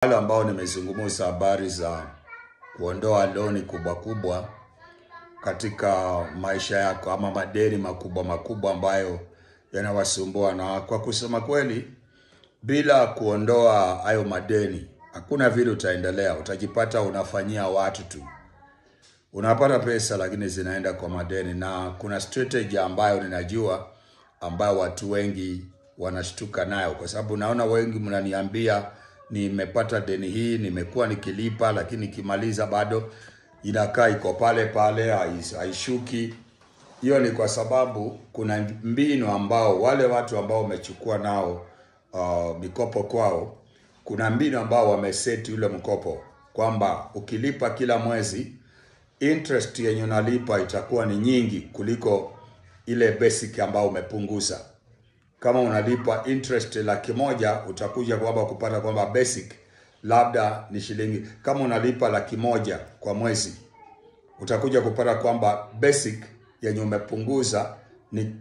Wale ambao nimezungumza habari za kuondoa loni kubwa katika maisha yako ama madeni makubwa ambayo yanawasumbua, na kwa kusema kweli bila kuondoa hayo madeni hakuna vile utaendelea. Utajipata unafanyia watu tu. Unapata pesa lakini zinaenda kwa madeni, na kuna strategy ambayo ninajua ambayo watu wengi wanashtuka nayo, kwa sababu naona wengi mnaniambia nimepata deni hii, nimekuwa nikilipa, lakini nikimaliza bado inakaa iko pale haishuki. Hiyo ni kwa sababu kuna mbinu ambao wale watu ambao wamechukua nao mikopo kwao, kuna mbinu ambao wameseti ule mkopo kwamba ukilipa kila mwezi interest yenye unalipa itakuwa ni nyingi kuliko ile basic ambao umepunguza. Kama unalipa interest 100,000 utakuja kwamba kupata kwamba basic labda ni shilingi. Kama unalipa 100,000 kwa mwezi utakuja kupata kwamba basic yenye umepunguza ni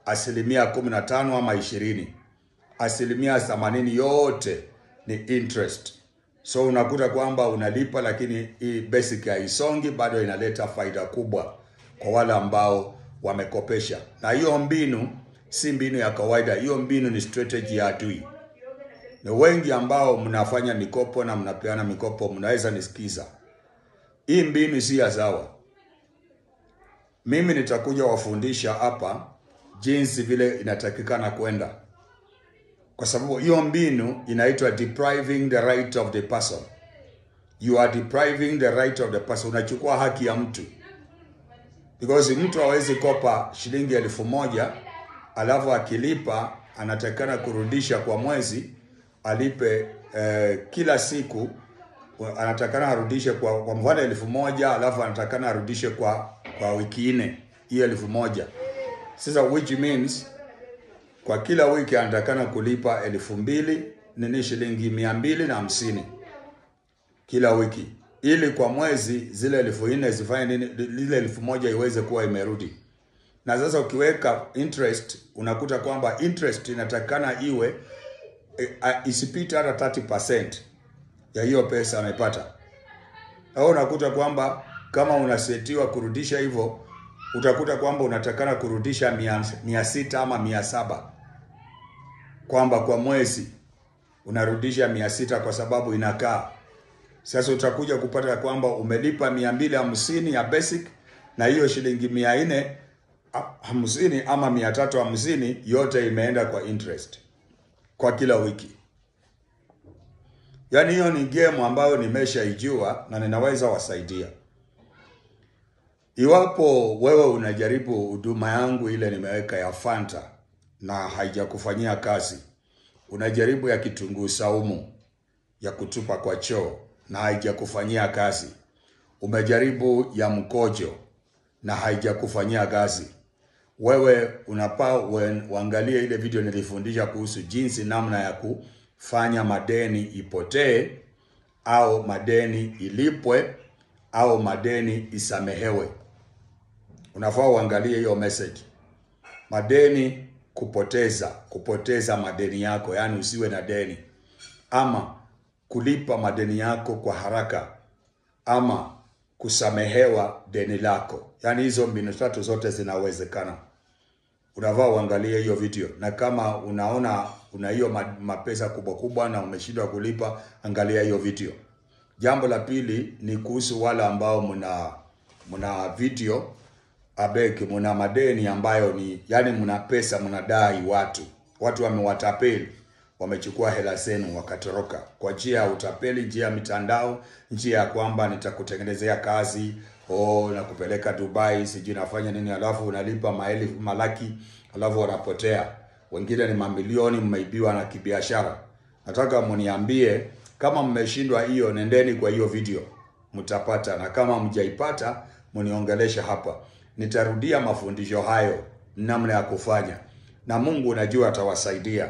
15% ama 20%. 80% yote ni interest. So unakuta kwamba unalipa lakini hii basic haisongi, bado inaleta faida kubwa kwa wale ambao wamekopesha. Na hiyo mbinu si mbinu ya kawaida, hiyo mbinu ni strategy ya adui. Ni wengi ambao mnafanya mikopo na mnapeana mikopo, mnaweza nisikiza. Hii mbinu si ya sawa. Mimi nitakuja wafundisha hapa jinsi vile inatakikana kwenda. Kwa sababu hiyo mbinu inaitwa depriving the right of the person. You are depriving the right of the person. Unachukua haki ya mtu. Because mtu hawezi kopa shilingi 1,000 alafu akilipa anatakana kurudisha kwa mwezi, alipe kila siku anatakana arudishe kwa mfano 1,000 alafu anatakana arudishe kwa wiki 4 hiyo 1,000. Sasa which means kwa kila wiki anatakana kulipa 2,000 nini shilingi 250 kila wiki, ili kwa mwezi zile 4,000 zifanye nini, ile 1,000 iweze kuwa imerudi. Na sasa ukiweka interest unakuta kwamba interest inatakana iwe isipite hata 30% ya hiyo pesa amepata. Au unakuta kwamba kama unasetiwa kurudisha hivyo, utakuta kwamba unatakana kurudisha 600 ama 700, kwamba kwa mwezi unarudisha 600 kwa sababu inakaa. Sasa utakuja kupata kwamba umelipa 250 ya basic, na hiyo shilingi 450 ama 350 yote imeenda kwa interest kwa kila wiki. Yani hiyo ni game ambayo nimeshaijua na ninaweza wasaidia. Iwapo wewe unajaribu huduma yangu ile nimeweka ya Fanta na haijakufanyia kazi, unajaribu ya kitunguu saumu ya kutupa kwa choo na haijakufanyia kazi, umejaribu ya mkojo na haijakufanyia kazi, wewe unapaa uangalie ile video nilifundisha kuhusu jinsi namna ya kufanya madeni ipotee au madeni ilipwe au madeni isamehewe. Unafaa uangalie hiyo message. Madeni kupoteza madeni yako, yani usiwe na deni, ama kulipa madeni yako kwa haraka, ama kusamehewa deni lako. Yani hizo mbinu 3 zote zinawezekana. Unafaa uangalie hiyo video, na kama unaona una hiyo mapesa kubwa na umeshindwa kulipa, angalia hiyo video. Jambo la pili ni kuhusu wale ambao mna video mna madeni ambayo ni yani mna pesa mnadai watu wamewatapeli, wamechukua hela zenu wakatoroka kwa njia ya utapeli, njia ya mitandao, njia ya kwamba nitakutengenezea kazi, na kupeleka Dubai, sijui nafanya nini, alafu unalipa maelfu malaki alafu wanapotea. Wengine ni mamilioni mmeibiwa na kibiashara. Nataka mniambie kama mmeshindwa hiyo, nendeni kwa hiyo video mtapata, na kama mjaipata mniongelesha hapa. Nitarudia mafundisho hayo namna ya kufanya, na Mungu najua atawasaidia.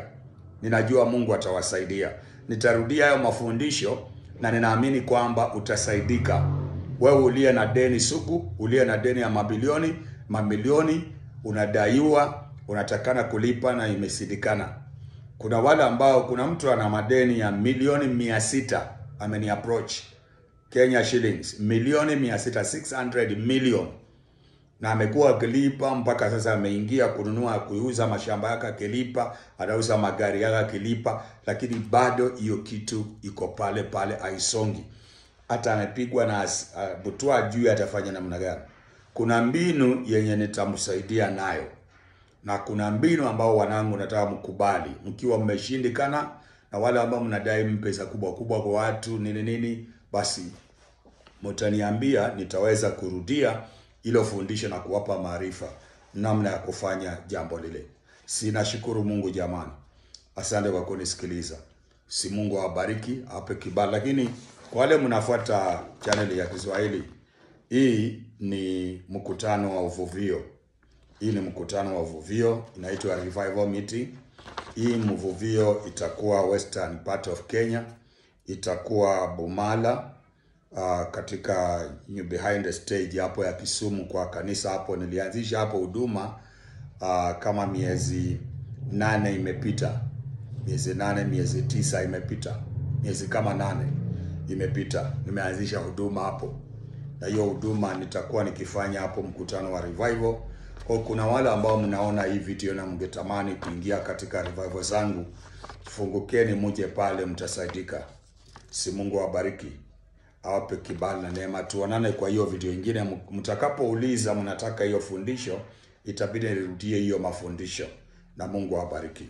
Ninajua Mungu atawasaidia. Nitarudia hayo mafundisho na ninaamini kwamba utasaidika. Wewe uliye na deni sugu, uliye na deni ya mamilioni, unadaiwa, unatakana kulipa na imesidikana. Kuna wale ambao kuna mtu ana madeni ya milioni 600 ameni approach Kenya shillings milioni 600 million, na amekuwa akilipa mpaka sasa. Ameingia kununua, kuuza mashamba yake akilipa, anauza magari yake akilipa, lakini bado hiyo kitu iko pale pale, haisongi. Hata amepigwa na butwa juu atafanya namna gani. Kuna mbinu yenye nitamsaidia nayo, na kuna mbinu ambao wanangu nataka mkubali. Mkiwa mmeshindikana na wale ambao mnadai mpesa kubwa kubwa kwa watu nini, basi mtaniambia, nitaweza kurudia ilo fundisho na kuwapa maarifa namna ya kufanya jambo lile. Sinashukuru Mungu jamani. Asante kwa kunisikiliza. Si Mungu awabariki, awape kibali. Lakini kwa wale mnafuata channel ya Kiswahili, hii ni mkutano wa uvuvio. Hii ni mkutano wa uvuvio, inaitwa Revival Meeting. Hii mvuvio itakuwa western part of Kenya, itakuwa Bumala, katika behind the stage hapo ya Kisumu kwa kanisa hapo. Nilianzisha hapo huduma kama miezi 8 imepita. Miezi 8, miezi 9 imepita. Miezi kama 8 imepita. Nimeanzisha huduma hapo. Na hiyo huduma nitakuwa nikifanya hapo mkutano wa revival. Kwa kuna wale ambao mnaona hii video na mngetamani kuingia katika revival zangu, fungukeni muje pale, mtasaidika. Si Mungu awabariki, awape kibali na neema. Tuonane kwa hiyo video nyingine. Mtakapouliza mnataka hiyo fundisho, itabidi nirudie hiyo mafundisho, na Mungu awabariki.